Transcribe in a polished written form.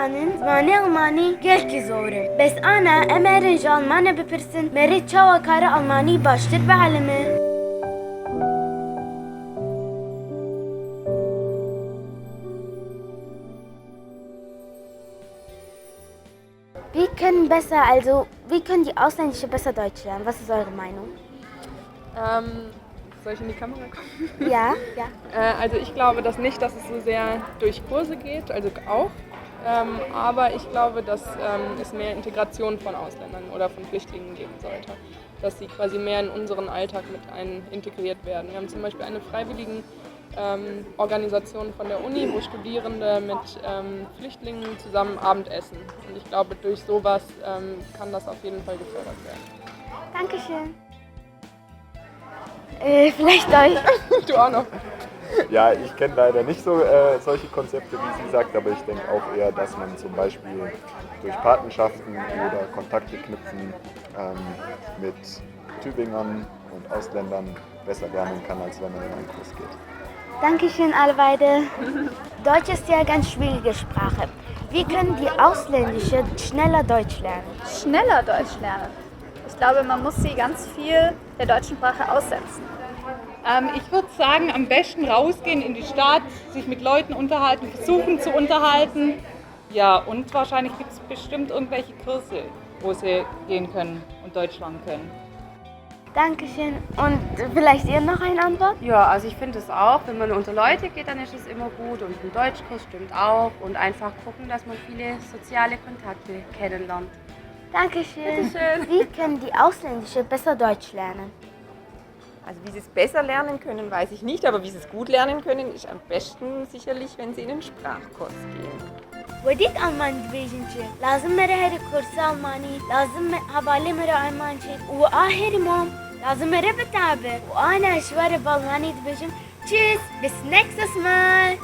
zanin زمانی آلمانی گلکی زوره بس آنا امرن جالمانه بپرسن مرید چاوا کار آلمانی باشتر بعلمه Wie können die Ausländische besser Deutsch lernen? Was ist eure Meinung? Soll ich in die Kamera kommen? Ja. Also ich glaube das nicht, dass es so sehr durch Kurse geht, also auch. Aber ich glaube, dass es mehr Integration von Ausländern oder von Flüchtlingen geben sollte. Dass sie quasi mehr in unseren Alltag mit integriert werden. Wir haben zum Beispiel eine freiwilligen Organisation von der Uni, wo Studierende mit Flüchtlingen zusammen Abendessen. Und ich glaube, durch sowas kann das auf jeden Fall gefördert werden. Dankeschön. Vielleicht euch. Du auch noch. Ja, ich kenne leider nicht so solche Konzepte, wie sie sagt, aber ich denke auch eher, dass man zum Beispiel durch Patenschaften oder Kontakte knüpfen mit Tübingern und Ausländern besser lernen kann, als wenn man in einen Kurs geht. Dankeschön, alle beide. Deutsch ist ja eine ganz schwierige Sprache. Wie können die Ausländische schneller Deutsch lernen? Schneller Deutsch lernen. Ich glaube, man muss sie ganz viel der deutschen Sprache aussetzen. Ich würde sagen, am besten rausgehen in die Stadt, sich mit Leuten unterhalten, versuchen zu unterhalten. Ja, und wahrscheinlich gibt es bestimmt irgendwelche Kurse, wo sie gehen können und Deutsch lernen können. Dankeschön. Und vielleicht ihr noch eine Antwort? Ja, also ich finde es auch, wenn man unter Leute geht, dann ist es immer gut und ein Deutschkurs stimmt auch und einfach gucken, dass man viele soziale Kontakte kennenlernt. Dankeschön. Wie können die Ausländische besser Deutsch lernen? Also wie sie es besser lernen können, weiß ich nicht, aber wie sie es gut lernen können, ist am besten sicherlich, wenn sie in den Sprachkurs gehen. وديت ألمان دبيجنشي لازم مرة هيري كورس ألماني لازم هبالي مرة ألمانشي وآخر مام لازم مرة بتعبر وأنا شوارع بالماني دبيجم تشيس bis nächstes Mal